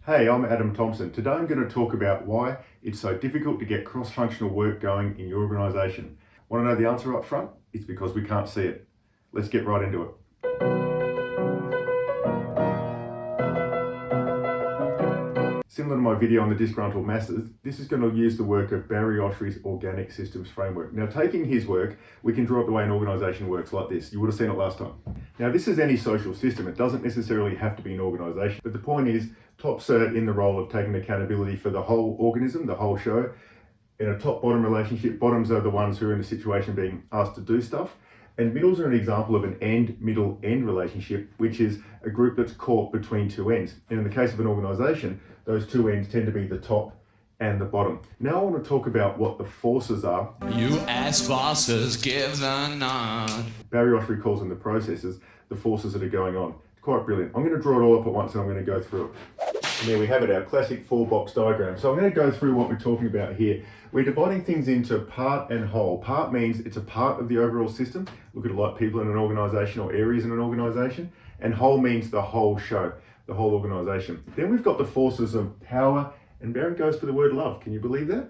Hey, I'm Adam Thompson. Today I'm going to talk about why it's so difficult to get cross-functional work going in your organisation. Want to know the answer up front? It's because we can't see it. Let's get right into it. Similar to my video on the disgruntled masses, this is going to use the work of Barry Oshry's Organic Systems Framework. Now, taking his work, we can draw up the way an organisation works like this. You would have seen it last time. Now, this is any social system. It doesn't necessarily have to be an organisation, but the point is, tops are in the role of taking accountability for the whole organism, the whole show. In a top-bottom relationship, bottoms are the ones who are in a situation being asked to do stuff. And middles are an example of an end-middle-end relationship, which is a group that's caught between two ends. And in the case of an organisation, those two ends tend to be the top and the bottom. Now I want to talk about what the forces are. You as bosses give the nod. Barry Oshry calls them the processes, the forces that are going on. It's quite brilliant. I'm going to draw it all up at once and I'm going to go through it. And there we have it, our classic 4-box diagram. So I'm going to go through what we're talking about here. We're dividing things into part and whole. Part means it's a part of the overall system. Look at it like people in an organisation or areas in an organisation. And whole means the whole show, the whole organisation. Then we've got the forces of power, and Barry goes for the word love. Can you believe that?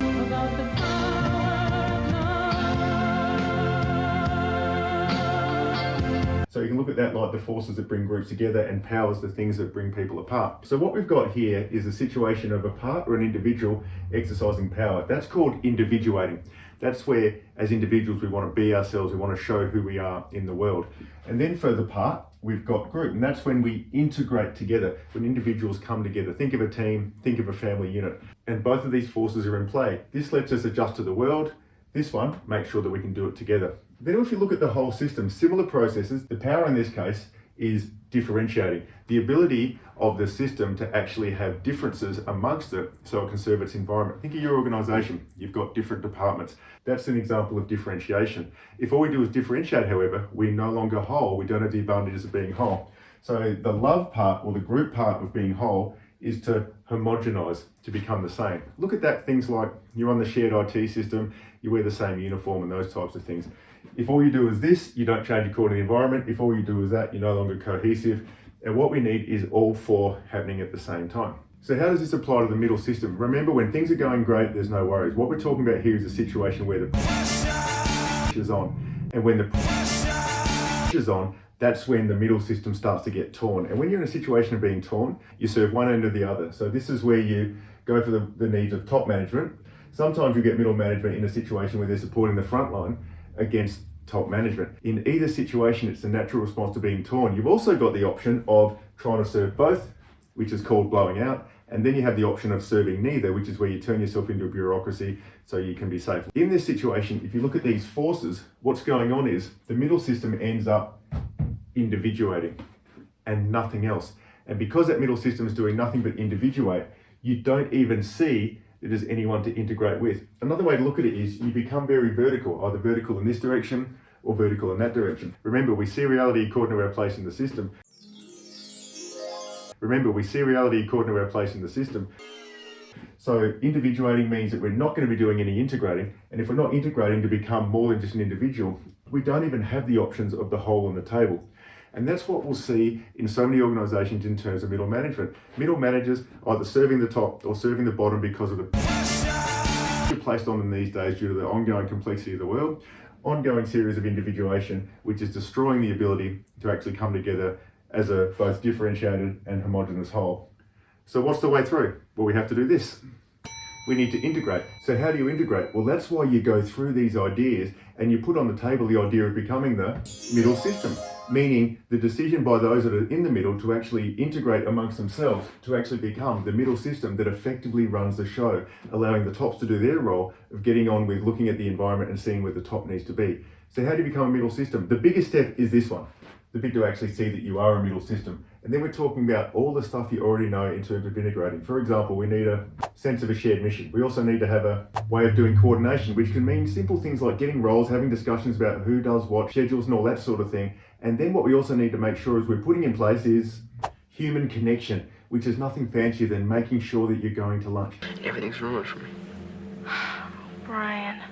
So you can look at that like the forces that bring groups together, and powers the things that bring people apart. So what we've got here is a situation of a part or an individual exercising power. That's called individuating. That's where, as individuals, we want to be ourselves, we want to show who we are in the world. And then for the part, we've got group, and that's when we integrate together, when individuals come together. Think of a team, think of a family unit. And both of these forces are in play. This lets us adjust to the world. This one makes sure that we can do it together. Then if you look at the whole system, similar processes, the power in this case is differentiating. The ability of the system to actually have differences amongst it so it can serve its environment. Think of your organisation. You've got different departments. That's an example of differentiation. If all we do is differentiate, however, we're no longer whole. We don't have the advantages of being whole. So the love part, or the group part of being whole, is to homogenise, to become the same. Look at that, things like you're on the shared IT system, you wear the same uniform and those types of things. If all you do is this, you don't change according to the environment. If all you do is that, you're no longer cohesive. And what we need is all four happening at the same time. So how does this apply to the middle system? Remember, when things are going great, there's no worries. What we're talking about here is a situation where the pressure's on. And when the pressure's on, that's when the middle system starts to get torn. And when you're in a situation of being torn, you serve one end or the other. So this is where you go for the needs of top management. Sometimes you get middle management in a situation where they're supporting the front line against top management. In either situation, it's the natural response to being torn. You've also got the option of trying to serve both, which is called blowing out. And then you have the option of serving neither, which is where you turn yourself into a bureaucracy so you can be safe. In this situation, if you look at these forces, what's going on is the middle system ends up individuating and nothing else. And because that middle system is doing nothing but individuate, you don't even see that there's anyone to integrate with. Another way to look at it is you become very vertical, either vertical in this direction or vertical in that direction. Remember, we see reality according to our place in the system. So individuating means that we're not going to be doing any integrating. And if we're not integrating to become more than just an individual, we don't even have the options of the whole on the table. And that's what we'll see in so many organisations in terms of middle management. Middle managers either serving the top or serving the bottom because of the pressure placed on them these days due to the ongoing complexity of the world, ongoing series of individuation, which is destroying the ability to actually come together as a both differentiated and homogeneous whole. So what's the way through? Well, we have to do this. We need to integrate. So how do you integrate? Well, that's why you go through these ideas and you put on the table the idea of becoming the middle system, meaning the decision by those that are in the middle to actually integrate amongst themselves to actually become the middle system that effectively runs the show, allowing the tops to do their role of getting on with looking at the environment and seeing where the top needs to be. So how do you become a middle system? The biggest step is this one, the bit to actually see that you are a middle system. And then we're talking about all the stuff you already know in terms of integrating. For example, we need a sense of a shared mission. We also need to have a way of doing coordination, which can mean simple things like getting roles, having discussions about who does what, schedules and all that sort of thing. And then what we also need to make sure is we're putting in place is human connection, which is nothing fancier than making sure that you're going to lunch. Everything's ruined for me. Brian.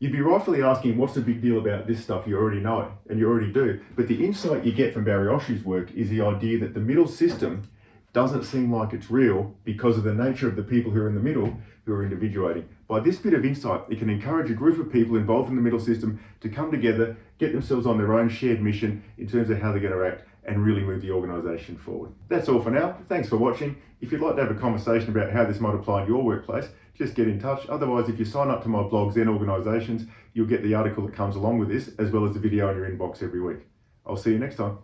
You'd be rightfully asking, what's the big deal about this stuff? You already know it, and you already do. But the insight you get from Barry Oshi's work is the idea that the middle system doesn't seem like it's real because of the nature of the people who are in the middle who are individuating. By this bit of insight, it can encourage a group of people involved in the middle system to come together, get themselves on their own shared mission in terms of how they're going to act and really move the organisation forward. That's all for now. Thanks for watching. If you'd like to have a conversation about how this might apply in your workplace, just get in touch. Otherwise, if you sign up to my blog, Zen Organisations, you'll get the article that comes along with this, as well as the video in your inbox every week. I'll see you next time.